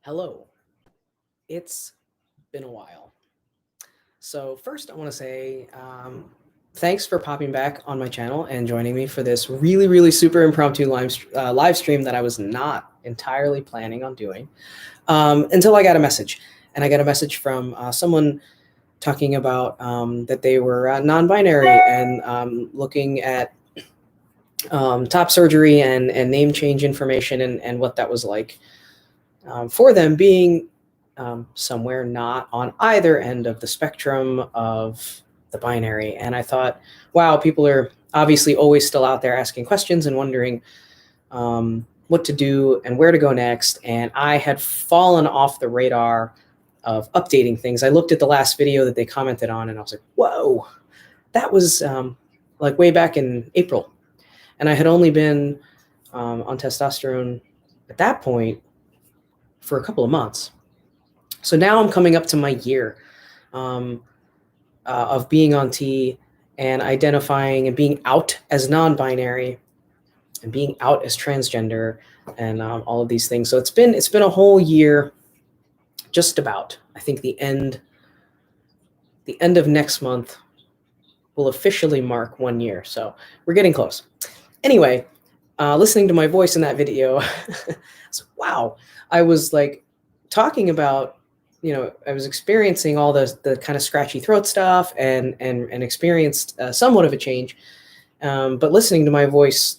Hello, it's been a while. So, first, I want to say thanks for popping back on my channel and joining me for this really super impromptu live stream that I was not entirely planning on doing until I got a message. And I got a message from someone talking about that they were non binary and looking at top surgery and name change information and what that was like for them being somewhere not on either end of the spectrum of the binary. And I thought, wow, people are obviously always still out there asking questions and wondering what to do and where to go next. And I had fallen off the radar of updating things. I looked at the last video that they commented on and I was like, whoa, that was like way back in April. And I had only been on testosterone at that point for a couple of months. So now I'm coming up to my year of being on T and identifying and being out as non-binary and being out as transgender and all of these things. So it's been a whole year, just about. I think the end of next month will officially mark 1 year. So we're getting close. Anyway, listening to my voice in that video, I was, wow, I was like talking about, I was experiencing all the kind of scratchy throat stuff and experienced somewhat of a change. But listening to my voice,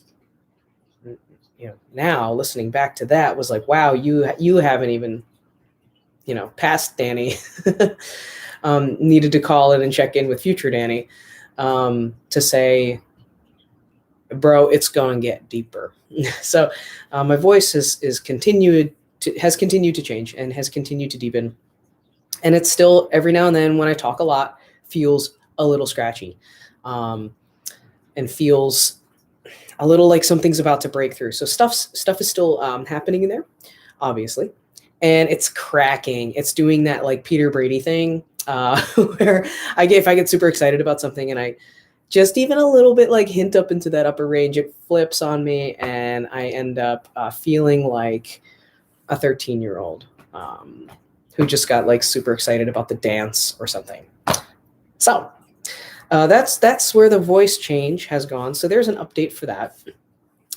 now listening back to that was like, wow, you haven't even, past Danny. Needed to call in and check in with future Danny to say, bro, it's going to get deeper. So my voice has continued to change and has continued to deepen. And it's still every now and then when I talk a lot feels a little scratchy and feels a little like something's about to break through. So stuff is still happening in there, obviously. And it's cracking. It's doing that like Peter Brady thing where if I get super excited about something and I just even a little bit like hint up into that upper range, it flips on me and I end up feeling like a 13-year-old who just got like super excited about the dance or something. So that's where the voice change has gone. So there's an update for that.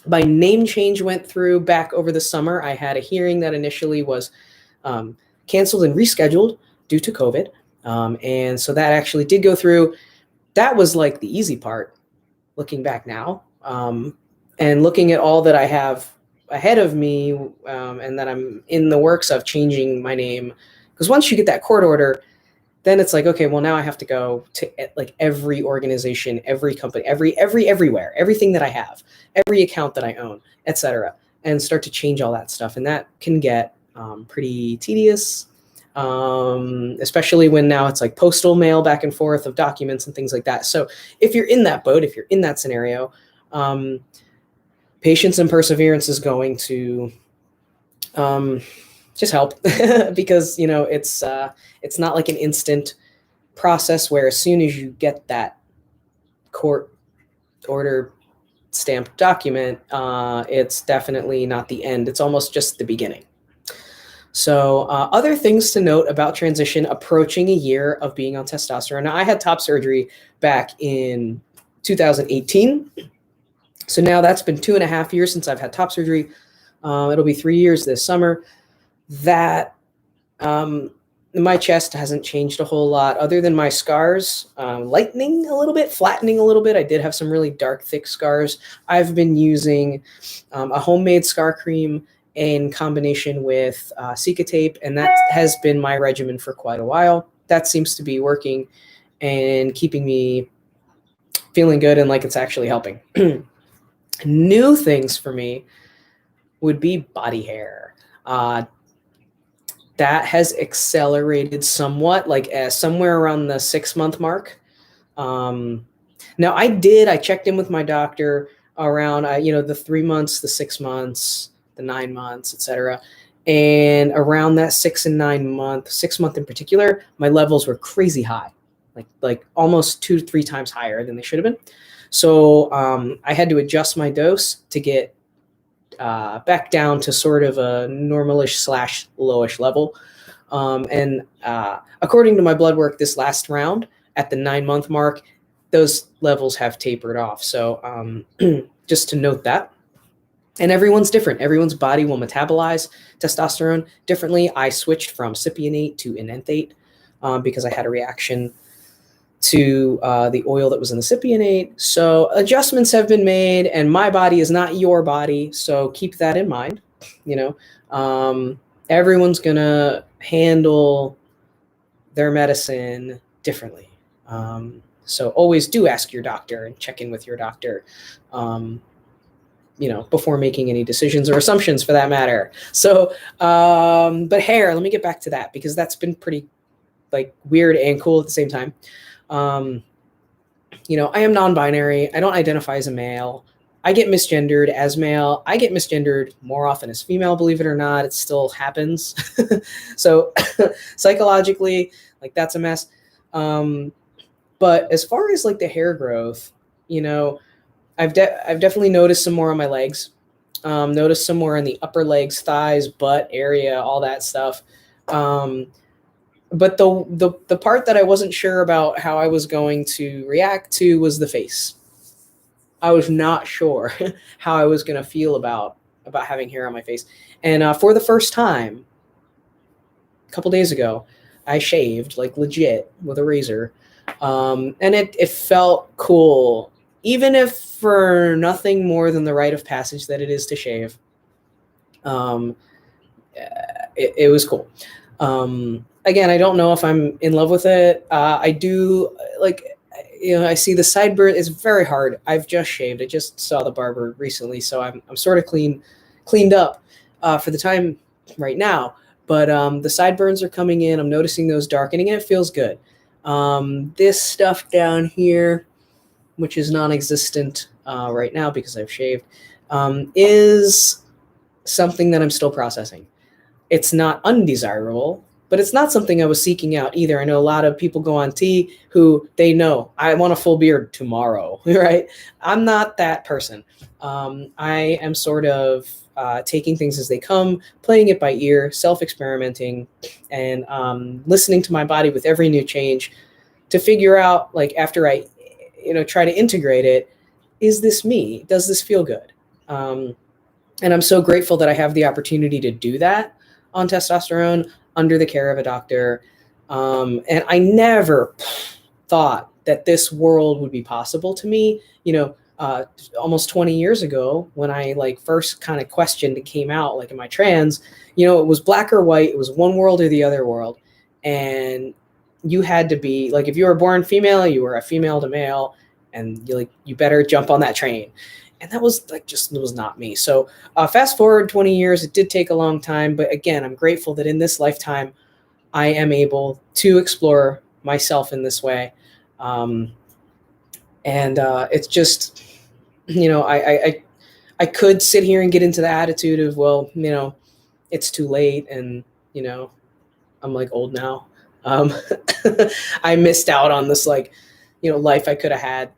My name change went through back over the summer. I had a hearing that initially was canceled and rescheduled due to COVID. And so that actually did go through. That was like the easy part looking back now and looking at all that I have ahead of me and that I'm in the works of changing my name. Because once you get that court order, then it's like, okay, well, now I have to go to like every organization, every company, everywhere, everything that I have, every account that I own, etc., and start to change all that stuff. And that can get pretty tedious, especially when now it's like postal mail back and forth of documents and things like that. So if you're in that boat, if you're in that scenario, patience and perseverance is going to just help because it's not like an instant process where as soon as you get that court order stamped document, it's definitely not the end. It's almost just the beginning. So other things to note about transition approaching a year of being on testosterone. Now, I had top surgery back in 2018. So now that's been 2.5 years since I've had top surgery. It'll be 3 years this summer. That my chest hasn't changed a whole lot other than my scars lightening a little bit, flattening a little bit. I did have some really dark, thick scars. I've been using a homemade scar cream in combination with Cica tape, and that has been my regimen for quite a while. That seems to be working and keeping me feeling good and like it's actually helping. New things for me would be body hair. That has accelerated somewhat, like somewhere around the 6-month mark. Now I checked in with my doctor around, the 3 months, the 6 months, the 9 months, etc. And around that 6 month in particular, my levels were crazy high, like almost 2 to 3 times higher than they should have been. So I had to adjust my dose to get back down to sort of a normalish slash lowish level. And according to my blood work this last round at the 9-month mark, those levels have tapered off. So just to note that. And everyone's different. Everyone's body will metabolize testosterone differently. I switched from cypionate to enanthate because I had a reaction to the oil that was in the cypionate. So adjustments have been made, and my body is not your body. So keep that in mind. Everyone's going to handle their medicine differently. So always do ask your doctor and check in with your doctor, before making any decisions or assumptions for that matter. So, but hair, let me get back to that because that's been pretty weird and cool at the same time. I am non-binary. I don't identify as a male. I get misgendered as male. I get misgendered more often as female, believe it or not. It still happens. So psychologically, that's a mess. But as far as the hair growth, I've definitely noticed some more on my legs, noticed some more in the upper legs, thighs, butt area, all that stuff. But the part that I wasn't sure about how I was going to react to was the face. I was not sure how I was going to feel about having hair on my face. And for the first time, a couple days ago, I shaved legit with a razor. And it felt cool, even if for nothing more than the rite of passage that it is to shave. It was cool. Again, I don't know if I'm in love with it. I do I see the sideburn. It's very hard. I've just shaved. I just saw the barber recently, so I'm sort of cleaned up for the time right now. But the sideburns are coming in. I'm noticing those darkening, and it feels good. This stuff down here, which is non-existent right now because I've shaved, is something that I'm still processing. It's not undesirable, but it's not something I was seeking out either. I know a lot of people go on T who they know, I want a full beard tomorrow, right? I'm not that person. I am sort of taking things as they come, playing it by ear, self-experimenting, and listening to my body with every new change to figure out, after I try to integrate it, is this me? Does this feel good? And I'm so grateful that I have the opportunity to do that on testosterone under the care of a doctor. And I never thought that this world would be possible to me, almost 20 years ago when I first kind of questioned and came out, am I trans? It was black or white. It was one world or the other world. And you had to be if you were born female, you were a female to male, and you better jump on that train. And that was it was not me. So fast forward 20 years, it did take a long time. But again, I'm grateful that in this lifetime, I am able to explore myself in this way. And it's just, I could sit here and get into the attitude of, well, it's too late. And, I'm old now. I missed out on this, life I could have had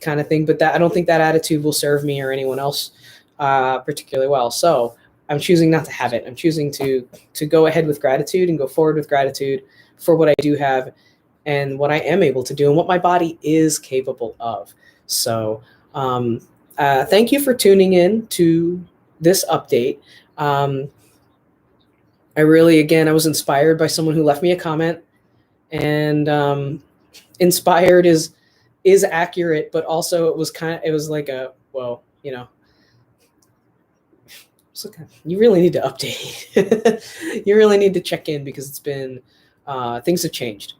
kind of thing. But I don't think that attitude will serve me or anyone else particularly well. So I'm choosing not to have it. I'm choosing to go ahead with gratitude and go forward with gratitude for what I do have and what I am able to do and what my body is capable of. So thank you for tuning in to this update. I was inspired by someone who left me a comment, and inspired is accurate, but also it was you really need to update. You really need to check in because it's been, things have changed.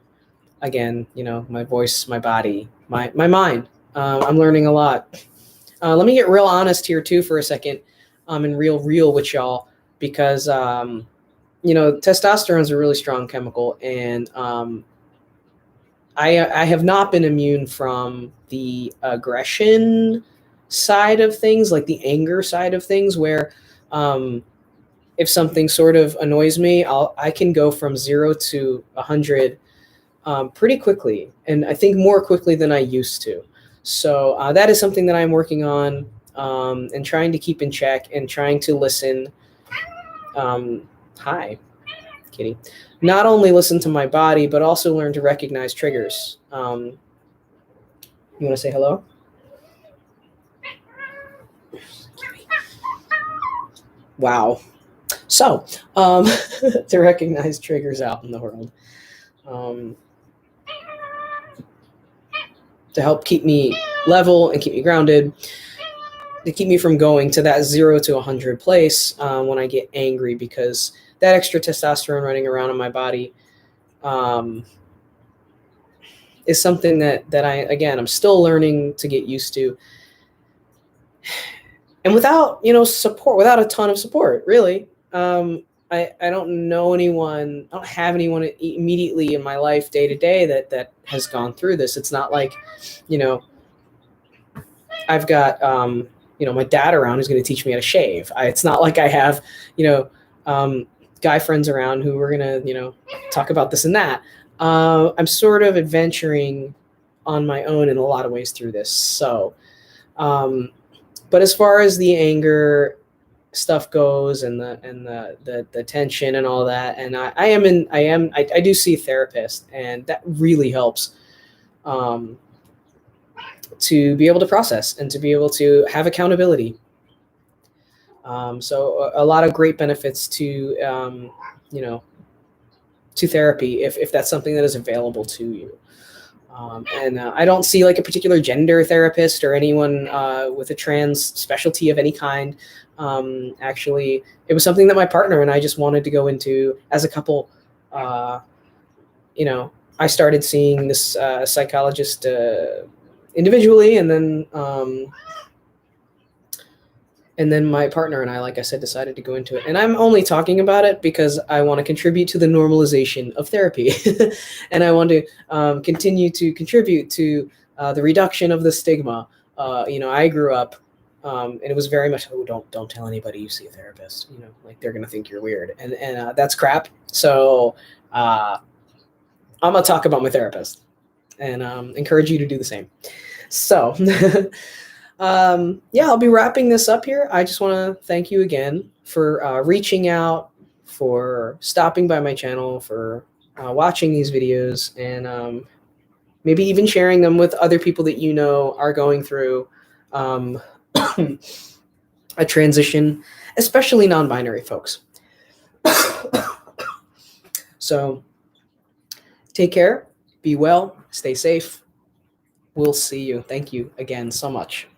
Again, my voice, my body, my mind. I'm learning a lot. Let me get real honest here too for a second, and real with y'all, because testosterone is a really strong chemical, and I have not been immune from the aggression side of things, the anger side of things, where if something sort of annoys me, I can go from 0 to 100 pretty quickly, and I think more quickly than I used to. So that is something that I'm working on. and trying to keep in check and trying to listen. Hi, kitty. Not only listen to my body, but also learn to recognize triggers. You want to say hello? Wow. So, to recognize triggers out in the world, to help keep me level and keep me grounded, to keep me from going to that 0 to 100 place when I get angry, because that extra testosterone running around in my body is something that I'm still learning to get used to. And without, support, without a ton of support, really, I don't know anyone, I don't have anyone immediately in my life day to day that has gone through this. It's not like, I've got, my dad around who's going to teach me how to shave. It's not like I have, guy friends around who are going to, talk about this and that. I'm sort of adventuring on my own in a lot of ways through this. So, but as far as the anger stuff goes and the tension and all that, and I do see a therapist, and that really helps to be able to process and to be able to have accountability. So a lot of great benefits to to therapy if that's something that is available to you. And I don't see like a particular gender therapist or anyone with a trans specialty of any kind. Actually, it was something that my partner and I just wanted to go into as a couple. I started seeing this psychologist individually, and then my partner and I, like I said, decided to go into it. And I'm only talking about it because I want to contribute to the normalization of therapy. And I want to continue to contribute to the reduction of the stigma. I grew up, and it was very much, oh, don't tell anybody you see a therapist. Like they're going to think you're weird. And that's crap. So I'm going to talk about my therapist and encourage you to do the same. So... I'll be wrapping this up here. I just want to thank you again for reaching out, for stopping by my channel, for watching these videos, and maybe even sharing them with other people that are going through a transition, especially non-binary folks. So take care, be well, stay safe. We'll see you. Thank you again so much.